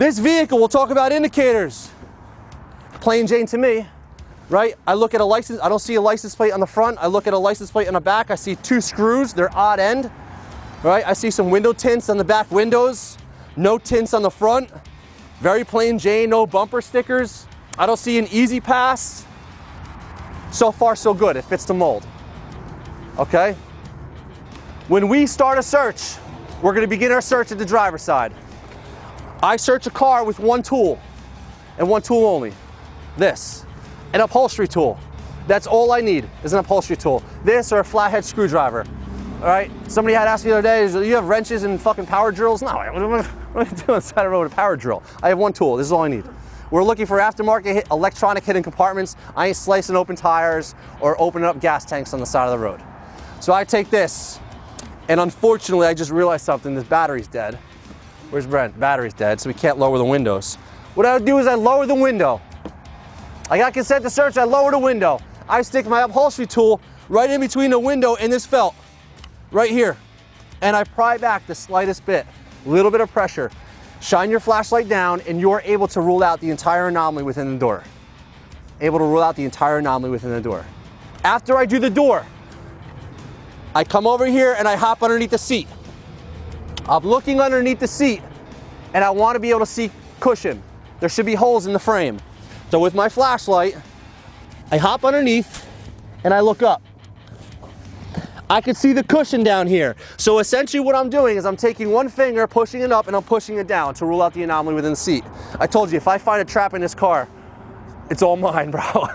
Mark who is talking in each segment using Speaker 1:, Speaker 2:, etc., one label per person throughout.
Speaker 1: This vehicle, we'll talk about indicators. Plain Jane to me, right? I look at a license, I don't see a license plate on the front. I look at a license plate on the back. I see 2 screws, they're odd end, right? I see some window tints on the back windows, no tints on the front. Very plain Jane, no bumper stickers. I don't see an easy pass. So far, so good. It fits the mold, okay? When we start a search, we're gonna begin our search at the driver's side. I search a car with one tool, and one tool only. This, an upholstery tool. That's all I need is an upholstery tool. This or a flathead screwdriver, all right? Somebody had asked me the other day, do you have wrenches and fucking power drills? No, what am I doing on the side of the road with a power drill? I have one tool, this is all I need. We're looking for aftermarket electronic hidden compartments. I ain't slicing open tires or opening up gas tanks on the side of the road. So I take this, and unfortunately I just realized something, this battery's dead. Where's Brent? Battery's dead, so we can't lower the windows. What I would do is I lower the window. I got consent to search, I lower the window. I stick my upholstery tool right in between the window and this felt, right here. And I pry back the slightest bit, a little bit of pressure. Shine your flashlight down and you're able to rule out the entire anomaly within the door. Able to rule out the entire anomaly within the door. After I do the door, I come over here and I hop underneath the seat. I'm looking underneath the seat and I want to be able to see cushion. There should be holes in the frame. So with my flashlight, I hop underneath and I look up. I can see the cushion down here. So essentially what I'm doing is I'm taking one finger, pushing it up, and I'm pushing it down to rule out the anomaly within the seat. I told you, if I find a trap in this car, it's all mine, bro.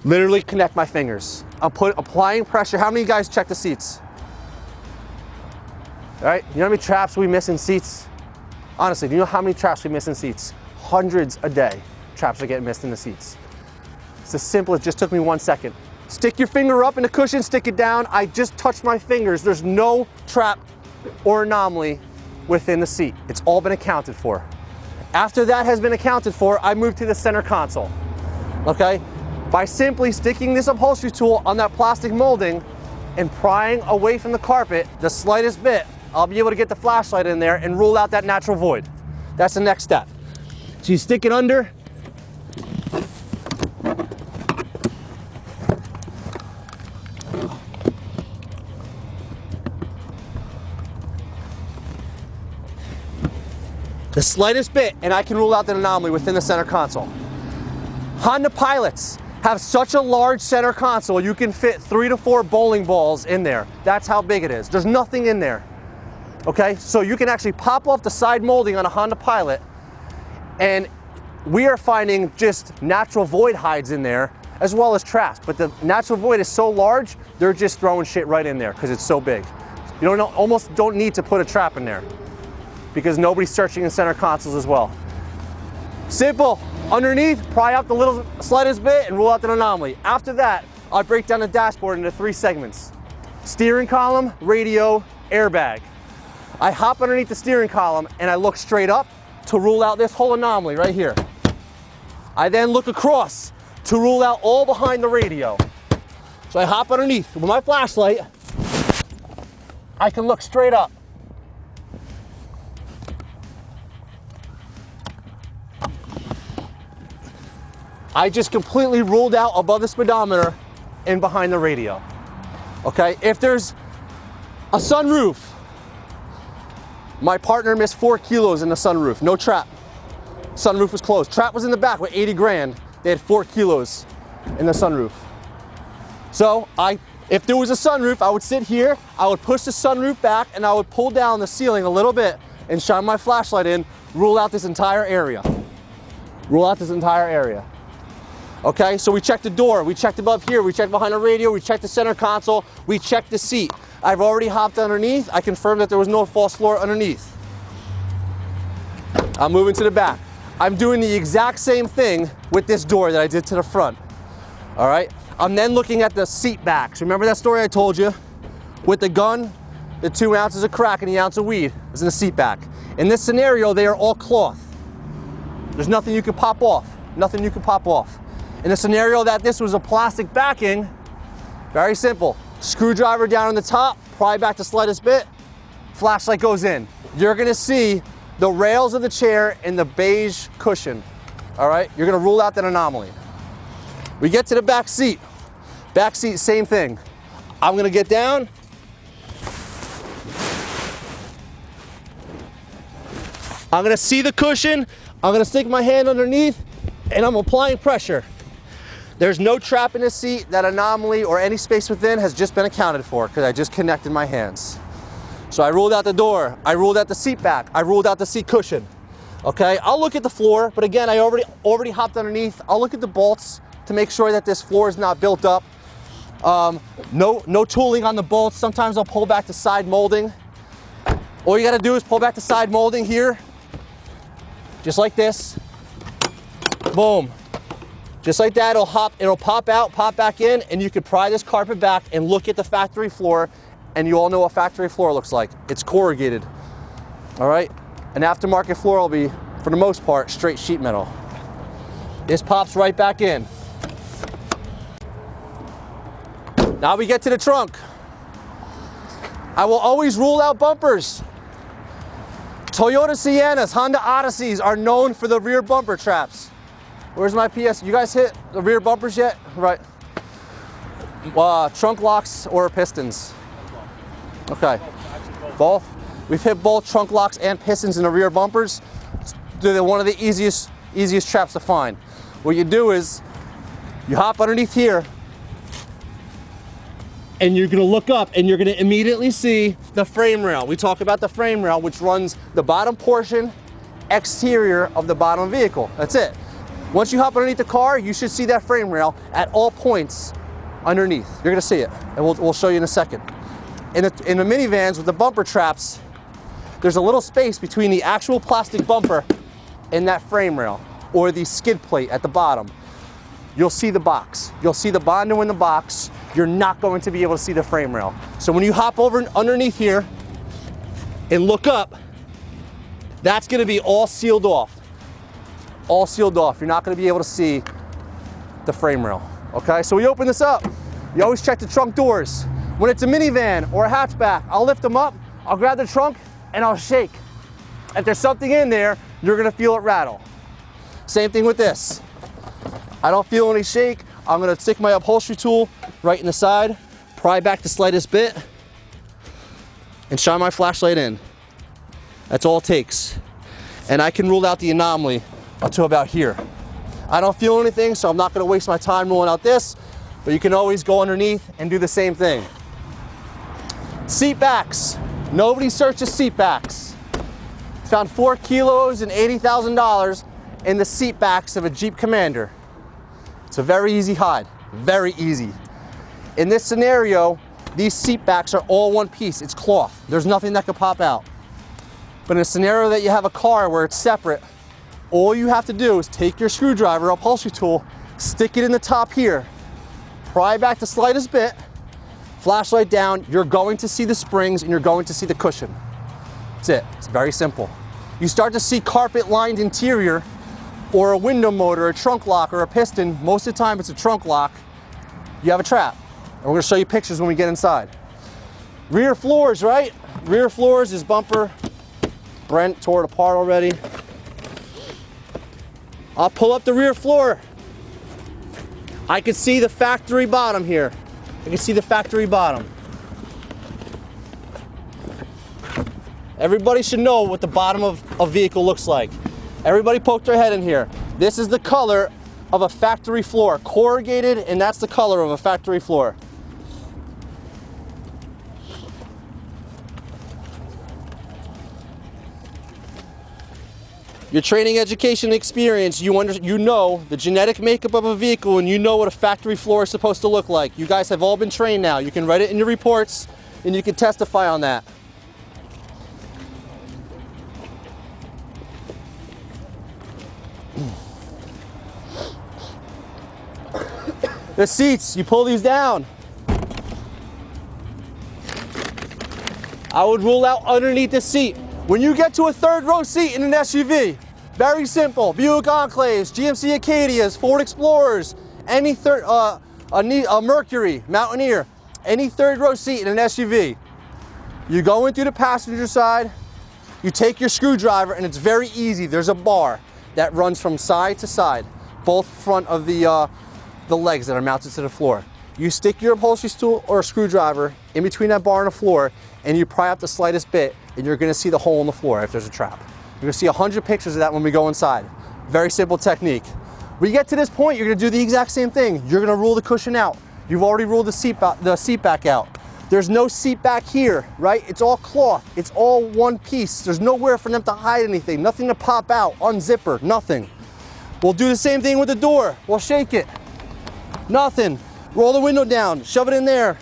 Speaker 1: Literally connect my fingers. I'm applying pressure. How many guys check the seats? All right, you know how many traps we miss in seats? Honestly, do you know how many traps we miss in seats? Hundreds a day, traps are getting missed in the seats. It's as simple, it just took me 1 second. Stick your finger up in the cushion, stick it down. I just touched my fingers. There's no trap or anomaly within the seat. It's all been accounted for. After that has been accounted for, I move to the center console, okay? By simply sticking this upholstery tool on that plastic molding and prying away from the carpet the slightest bit, I'll be able to get the flashlight in there and rule out that natural void. That's the next step. So you stick it under. The slightest bit, and I can rule out the anomaly within the center console. Honda Pilots have such a large center console, you can fit 3 to 4 bowling balls in there. That's how big it is. There's nothing in there, okay? So you can actually pop off the side molding on a Honda Pilot, and we are finding just natural void hides in there, as well as traps. But the natural void is so large, they're just throwing shit right in there because it's so big. You almost don't need to put a trap in there because nobody's searching in center consoles as well. Simple. Underneath, pry out the little slightest bit and rule out the anomaly. After that, I break down the dashboard into 3 segments. Steering column, radio, airbag. I hop underneath the steering column and I look straight up to rule out this whole anomaly right here. I then look across to rule out all behind the radio. So I hop underneath with my flashlight. I can look straight up. I just completely ruled out above the speedometer and behind the radio. Okay, if there's a sunroof, my partner missed 4 kilos in the sunroof, no trap. Sunroof was closed. Trap was in the back with 80 grand. They had 4 kilos in the sunroof. So if there was a sunroof, I would sit here, I would push the sunroof back, and I would pull down the ceiling a little bit and shine my flashlight in, rule out this entire area. Rule out this entire area. Okay, so we checked the door, we checked above here, we checked behind the radio, we checked the center console, we checked the seat. I've already hopped underneath. I confirmed that there was no false floor underneath. I'm moving to the back. I'm doing the exact same thing with this door that I did to the front. All right, I'm then looking at the seat backs. Remember that story I told you? With the gun, the 2 ounces of crack and the ounce of weed is in the seat back. In this scenario, they are all cloth. There's nothing you can pop off, nothing you can pop off. In the scenario that this was a plastic backing, very simple. Screwdriver down on the top, pry back the slightest bit, flashlight goes in. You're gonna see the rails of the chair and the beige cushion. All right, you're gonna rule out that anomaly. We get to the back seat. Back seat, same thing. I'm gonna get down. I'm gonna see the cushion. I'm gonna stick my hand underneath and I'm applying pressure. There's no trap in this seat. That anomaly or any space within has just been accounted for because I just connected my hands. So I ruled out the door. I ruled out the seat back. I ruled out the seat cushion. Okay, I'll look at the floor, but again, I already hopped underneath. I'll look at the bolts to make sure that this floor is not built up. No tooling on the bolts. Sometimes I'll pull back the side molding. All you gotta do is pull back the side molding here, just like this. Boom. Just like that, it'll pop out, pop back in, and you could pry this carpet back and look at the factory floor, and you all know what factory floor looks like. It's corrugated, all right? An aftermarket floor will be, for the most part, straight sheet metal. This pops right back in. Now we get to the trunk. I will always rule out bumpers. Toyota Siennas, Honda Odysseys are known for the rear bumper traps. Where's my PS? You guys hit the rear bumpers yet? Right. Trunk locks or pistons? Okay. Both? We've hit both trunk locks and pistons in the rear bumpers. They're one of the easiest traps to find. What you do is you hop underneath here and you're gonna look up and you're gonna immediately see the frame rail. We talk about the frame rail, which runs the bottom portion exterior of the bottom vehicle. That's it. Once you hop underneath the car, you should see that frame rail at all points underneath. You're gonna see it, and we'll show you in a second. In the minivans with the bumper traps, there's a little space between the actual plastic bumper and that frame rail, or the skid plate at the bottom. You'll see the box. You'll see the Bondo in the box. You're not going to be able to see the frame rail. So when you hop over underneath here and look up, that's gonna be all sealed off. All sealed off. You're not gonna be able to see the frame rail, okay? So we open this up. You always check the trunk doors. When it's a minivan or a hatchback, I'll lift them up, I'll grab the trunk, and I'll shake. If there's something in there, you're gonna feel it rattle. Same thing with this. I don't feel any shake. I'm gonna stick my upholstery tool right in the side, pry back the slightest bit, and shine my flashlight in. That's all it takes. And I can rule out the anomaly up to about here. I don't feel anything, so I'm not gonna waste my time ruling out this, but you can always go underneath and do the same thing. Seat backs. Nobody searches seat backs. Found 4 kilos and $80,000 in the seat backs of a Jeep Commander. It's a very easy hide, very easy. In this scenario, these seat backs are all one piece. It's cloth. There's nothing that could pop out. But in a scenario that you have a car where it's separate, all you have to do is take your screwdriver, upholstery tool, stick it in the top here, pry back the slightest bit, flashlight down, you're going to see the springs and you're going to see the cushion. That's it. It's very simple. You start to see carpet-lined interior or a window motor, a trunk lock, or a piston. Most of the time it's a trunk lock. You have a trap. And we're gonna show you pictures when we get inside. Rear floors, right? Rear floors is bumper. Brent tore it apart already. I'll pull up the rear floor. I can see the factory bottom here. I can see the factory bottom. Everybody should know what the bottom of a vehicle looks like. Everybody poke their head in here. This is the color of a factory floor, corrugated, and that's the color of a factory floor. Your training, education, experience, you know the genetic makeup of a vehicle and you know what a factory floor is supposed to look like. You guys have all been trained now. You can write it in your reports and you can testify on that. The seats, you pull these down. I would rule out underneath the seat. When you get to a third row seat in an SUV, very simple. Buick Enclaves, GMC Acadias, Ford Explorers, any a Mercury, Mountaineer, any third row seat in an SUV. You go in through the passenger side, you take your screwdriver, and it's very easy. There's a bar that runs from side to side, both front of the legs that are mounted to the floor. You stick your upholstery tool or a screwdriver in between that bar and the floor, and you pry up the slightest bit, and you're gonna see the hole in the floor if there's a trap. You're gonna see 100 pictures of that when we go inside. Very simple technique. When you get to this point, you're gonna do the exact same thing. You're gonna rule the cushion out. You've already ruled the seat back out. There's no seat back here, right? It's all cloth. It's all one piece. There's nowhere for them to hide anything, nothing to pop out, unzipper, nothing. We'll do the same thing with the door. We'll shake it. Nothing. Roll the window down, shove it in there.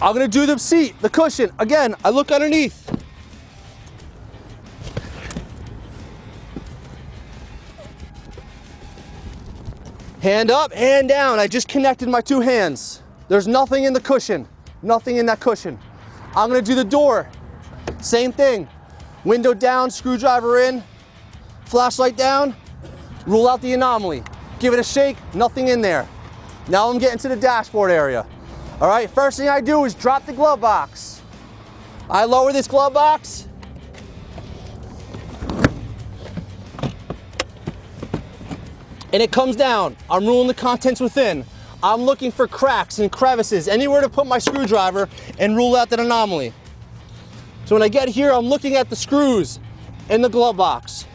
Speaker 1: I'm gonna do the seat, the cushion. Again, I look underneath. Hand up, hand down. I just connected my two hands. There's nothing in the cushion, nothing in that cushion. I'm gonna do the door. Same thing. Window down, screwdriver in, flashlight down, rule out the anomaly. Give it a shake, nothing in there. Now I'm getting to the dashboard area. All right, first thing I do is drop the glove box. I lower this glove box. And it comes down. I'm ruling the contents within. I'm looking for cracks and crevices, anywhere to put my screwdriver and rule out that anomaly. So when I get here, I'm looking at the screws in the glove box.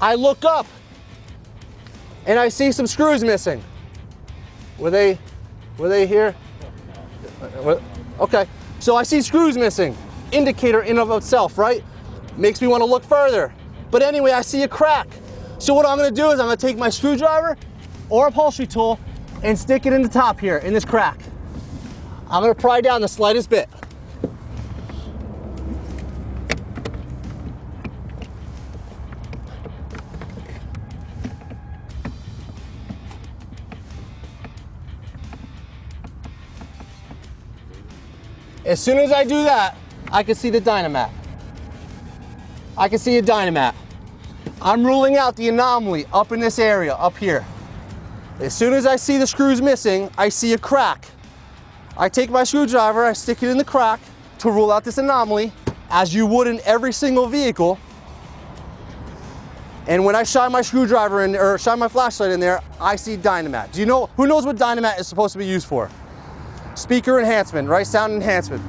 Speaker 1: I look up and I see some screws missing. Were they here? Okay, so I see screws missing. Indicator in of itself, right? Makes me want to look further. But anyway, I see a crack. So what I'm gonna do is I'm gonna take my screwdriver or upholstery tool and stick it in the top here, in this crack. I'm gonna pry down the slightest bit. As soon as I do that, I can see the dynamat. I can see a dynamat. I'm ruling out the anomaly up in this area, up here. As soon as I see the screws missing, I see a crack. I take my screwdriver, I stick it in the crack to rule out this anomaly, as you would in every single vehicle. And when I shine my screwdriver in, or shine my flashlight in there, I see dynamat. Do you know, who knows what dynamat is supposed to be used for? Speaker enhancement, right? Sound enhancement.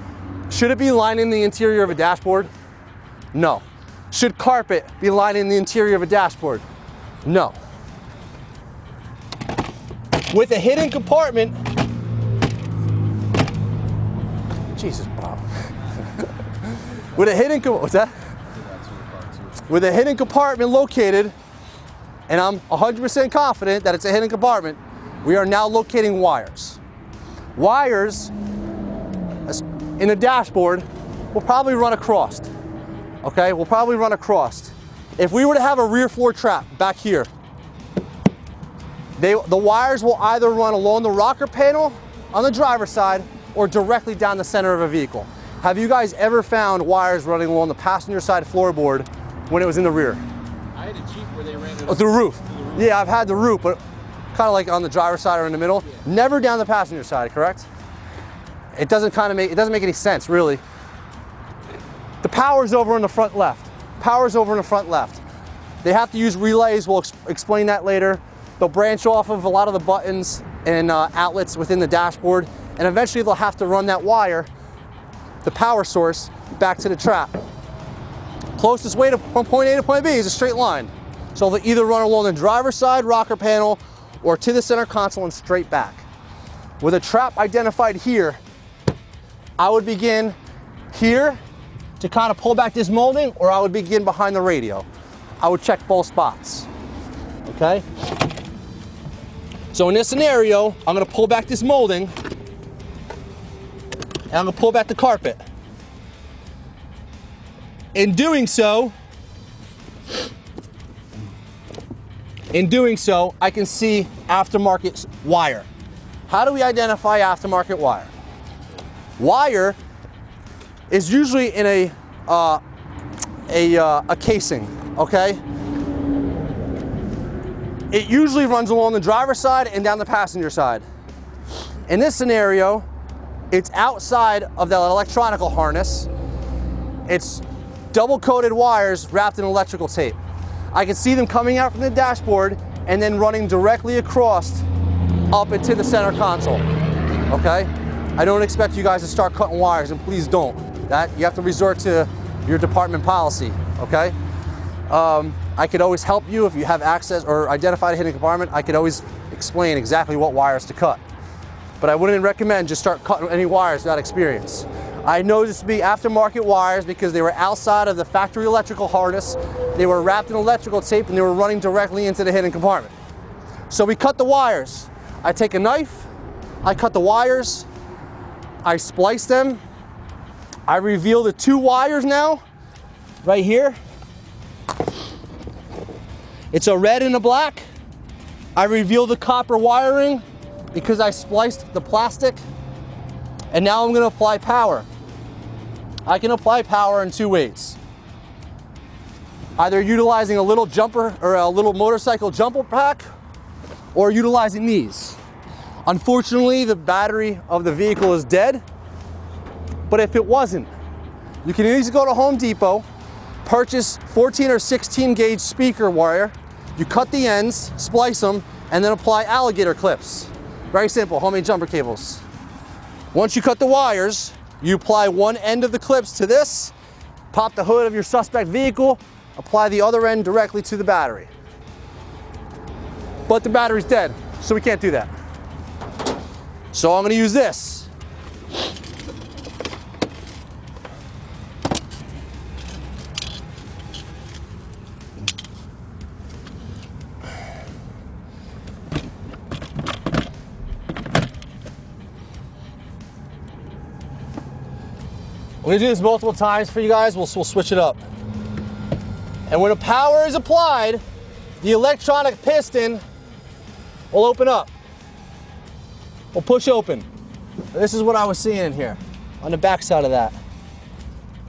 Speaker 1: Should it be lining the interior of a dashboard? No. Should carpet be lining the interior of a dashboard? No. With a hidden compartment, Jesus, Bob. With a hidden, what's that? With a hidden compartment located, and I'm 100% confident that it's a hidden compartment, we are now locating wires. Wires in the dashboard will probably run across. Okay, we'll probably run across. If we were to have a rear floor trap back here, the wires will either run along the rocker panel on the driver's side or directly down the center of a vehicle. Have you guys ever found wires running along the passenger side floorboard when it was in the rear?
Speaker 2: I had a Jeep where they ran it
Speaker 1: through the roof. Yeah, I've had the roof, but kind of like on the driver's side or in the middle. Yeah. Never down the passenger side, correct? It doesn't make any sense, really. The power's over in the front left. Power's over in the front left. They have to use relays. We'll explain that later. They'll branch off of a lot of the buttons and outlets within the dashboard, and eventually they'll have to run that wire, the power source, back to the trap. Closest way from point A to point B is a straight line. So they'll either run along the driver's side rocker panel or to the center console and straight back. With a trap identified here, I would begin here to kind of pull back this molding, or I would begin behind the radio. I would check both spots, okay? So in this scenario, I'm gonna pull back this molding, and I'm gonna pull back the carpet. In doing so, I can see aftermarket wire. How do we identify aftermarket wire? Wire is usually in a casing, okay? It usually runs along the driver's side and down the passenger side. In this scenario, It's outside of the electronical harness. It's double-coated wires wrapped in electrical tape. I can see them coming out from the dashboard and then running directly across up into the center console, okay? I don't expect you guys to start cutting wires, and please don't. That you have to resort to your department policy, okay? I could always help you if you have access or identified a hidden compartment. I could always explain exactly what wires to cut. But I wouldn't recommend just start cutting any wires without experience. I know this to be aftermarket wires because they were outside of the factory electrical harness. They were wrapped in electrical tape and they were running directly into the hidden compartment. So we cut the wires. I take a knife, I cut the wires, I splice them. I reveal the two wires now, right here. It's a red and a black. I reveal the copper wiring because I spliced the plastic. And now I'm gonna apply power. I can apply power in two ways. Either utilizing a little jumper or a little motorcycle jumper pack, or utilizing these. Unfortunately, the battery of the vehicle is dead, but if it wasn't, you can easily go to Home Depot, purchase 14 or 16 gauge speaker wire, you cut the ends, splice them, and then apply alligator clips. Very simple, homemade jumper cables. Once you cut the wires, you apply one end of the clips to this, pop the hood of your suspect vehicle, apply the other end directly to the battery. But the battery's dead, so we can't do that. So I'm gonna use this. We're gonna do this multiple times for you guys. We'll switch it up. And when the power is applied, the electronic piston will open up. Will push open. This is what I was seeing in here, on the back side of that.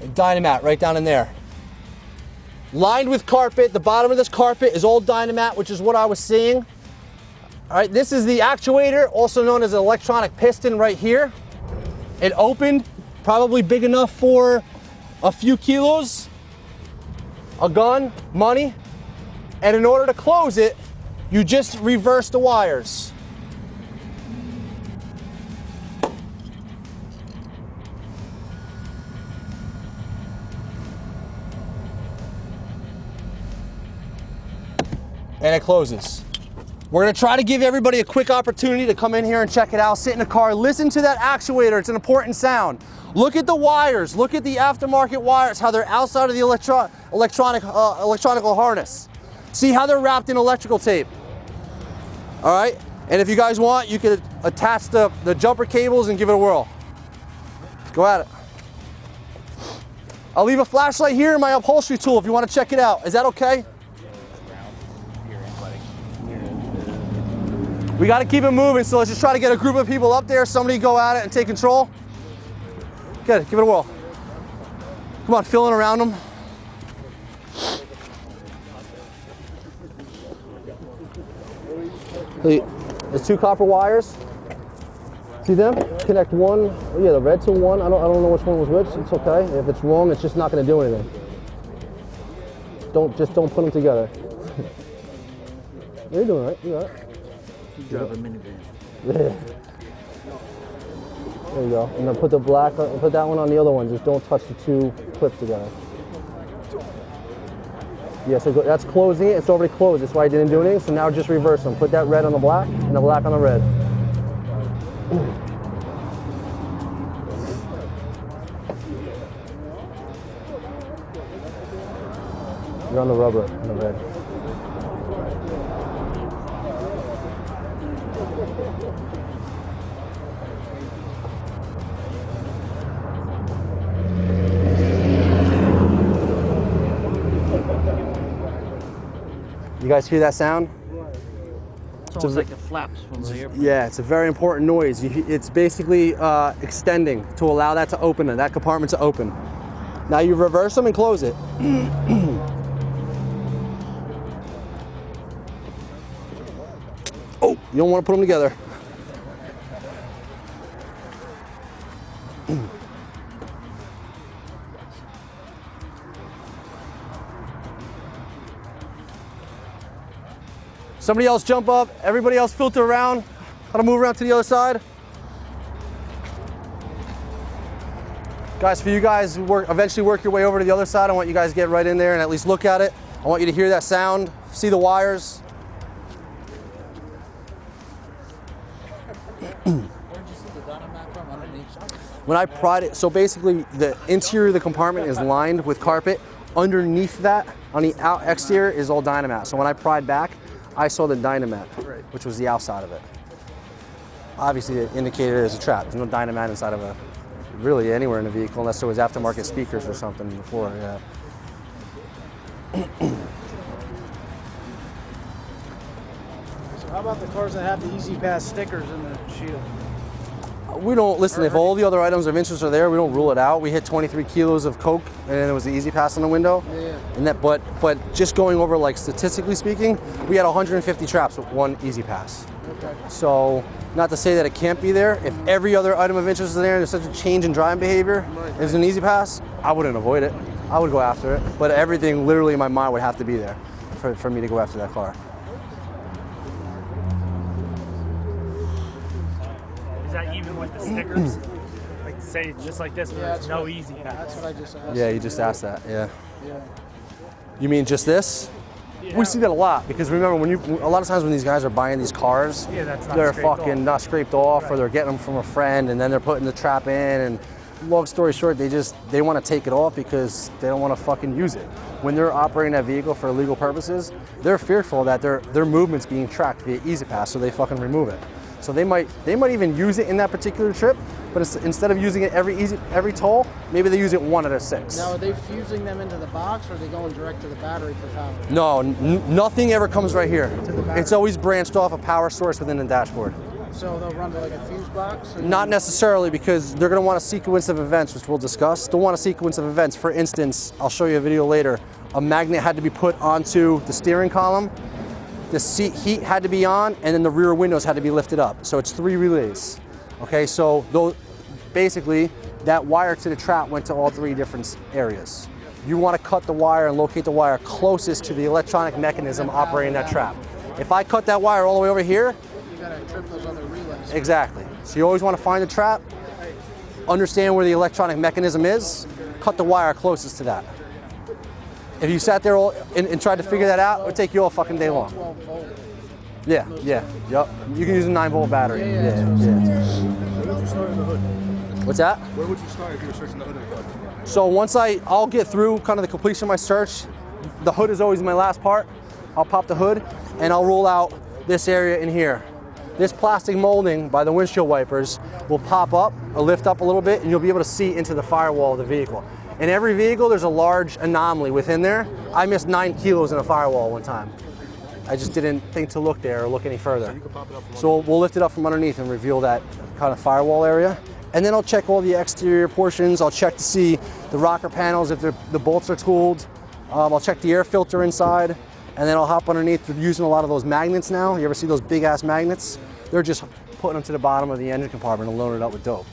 Speaker 1: A Dynamat right down in there. Lined with carpet. The bottom of this carpet is old Dynamat, which is what I was seeing. All right, this is the actuator, also known as an electronic piston right here. It opened, probably big enough for a few kilos, a gun, money. And in order to close it, you just reverse the wires. And it closes. We're gonna try to give everybody a quick opportunity to come in here and check it out, sit in the car, listen to that actuator, it's an important sound. Look at the wires, look at the aftermarket wires, how they're outside of the electronical harness. See how they're wrapped in electrical tape. All right, and if you guys want, you can attach the jumper cables and give it a whirl. Go at it. I'll leave a flashlight here in my upholstery tool if you want to check it out. Is that okay? We got to keep it moving, so let's just try to get a group of people up there, somebody go at it and take control. Good, give it a whirl. Come on, filling around them. There's two copper wires. See them? Connect one, yeah, the red to one. I don't know which one was which. It's okay. If it's wrong, it's just not going to do anything. Don't put them together. You're doing right. You got it.
Speaker 3: You drive a minivan.
Speaker 1: Yeah. There you go. And then put the black, put that one on the other one. Just don't touch the two clips together. Yeah, so that's closing it. It's already closed. That's why I didn't do anything. So now just reverse them. Put that red on the black and the black on the red. You're on the rubber and the red. You guys hear that sound?
Speaker 3: It's almost like the flaps from the airplane.
Speaker 1: Yeah, it's a very important noise. It's basically extending to allow that to open, that compartment to open. Now you reverse them and close it. Oh, you don't want to put them together. Somebody else jump up, everybody else filter around. How to move around to the other side. Guys, for you guys who eventually work your way over to the other side, I want you guys to get right in there and at least look at it. I want you to hear that sound, see the wires.
Speaker 2: Where did you see the Dynamat from underneath?
Speaker 1: When I pried it, so basically the interior of the compartment is lined with carpet. Underneath that, on the exterior, is all Dynamat. So when I pried back, I saw the Dynamat, which was the outside of it. Obviously, the indicator is a trap. There's no Dynamat inside of really anywhere in the vehicle unless there was aftermarket speakers or something before, yeah.
Speaker 4: So how about the cars that have the Easy Pass stickers in the shield?
Speaker 1: We don't, listen, if all the other items of interest are there, we don't rule it out. We hit 23 kilos of Coke and then there was the Easy Pass on the window.
Speaker 4: Yeah.
Speaker 1: And that, but just going over, like, statistically speaking, we had 150 traps with one Easy Pass.
Speaker 4: Okay.
Speaker 1: So, not to say that it can't be there. If every other item of interest is there and there's such a change in driving behavior, there's an Easy Pass, I wouldn't avoid it. I would go after it. But everything literally in my mind would have to be there for me to go after that car.
Speaker 5: Is that even with the stickers? Like, say it's just like this, where there's no Easy Pass.
Speaker 4: That's what I just asked.
Speaker 1: Yeah, you just asked that, yeah.
Speaker 4: Yeah.
Speaker 1: You mean just this?
Speaker 5: Yeah.
Speaker 1: We see that a lot because remember, a lot of times when these guys are buying these cars,
Speaker 5: Yeah, that's not
Speaker 1: they're
Speaker 5: scraped
Speaker 1: fucking
Speaker 5: off.
Speaker 1: not scraped off, or
Speaker 5: Right.
Speaker 1: they're getting them from a friend, and then they're putting the trap in. And long story short, they want to take it off because they don't want to fucking use it. When they're operating that vehicle for illegal purposes, they're fearful that their movement's being tracked via Easy Pass, so they fucking remove it. So they might even use it in that particular trip, but instead of using it every toll, maybe they use it 1 out of 6.
Speaker 4: Now, are they fusing them into the box, or are they going direct to the battery for power?
Speaker 1: No, nothing ever comes right here. It's always branched off a power source within the dashboard.
Speaker 4: So they'll run to like a fuse box? and-
Speaker 1: Not necessarily, because they're going to want a sequence of events, which we'll discuss. They'll want a sequence of events. For instance, I'll show you a video later. A magnet had to be put onto the steering column. The seat heat had to be on, and then the rear windows had to be lifted up. So it's 3 relays. Okay, so basically, that wire to the trap went to all 3 different areas. You want to cut the wire and locate the wire closest to the electronic mechanism operating that trap. If I cut that wire all the way over here,
Speaker 4: You gotta trip those other relays.
Speaker 1: exactly. So you always want to find the trap, understand where the electronic mechanism is, cut the wire closest to that. If you sat there and tried to figure that out, it would take you all fucking day long.
Speaker 4: 12 volt.
Speaker 1: Yeah, yup. You can use a 9-volt battery.
Speaker 4: Yeah.
Speaker 6: Where would you start in the hood?
Speaker 1: What's that?
Speaker 6: Where would you start if you were searching the hood of the car?
Speaker 1: So once I'll get through kind of the completion of my search, the hood is always my last part. I'll pop the hood and I'll rule out this area in here. This plastic molding by the windshield wipers will pop up or lift up a little bit, and you'll be able to see into the firewall of the vehicle. In every vehicle, there's a large anomaly within there. I missed 9 kilos in a firewall one time. I just didn't think to look there or look any further.
Speaker 6: You can pop it up from
Speaker 1: So we'll lift it up from underneath and reveal that kind of firewall area. And then I'll check all the exterior portions. I'll check to see the rocker panels, if the bolts are tooled. I'll check the air filter inside. And then I'll hop underneath. They're using a lot of those magnets now. You ever see those big ass magnets? They're just putting them to the bottom of the engine compartment and loading it up with dope.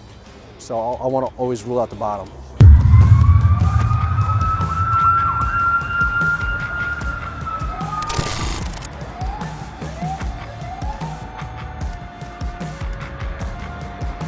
Speaker 1: So I want to always rule out the bottom.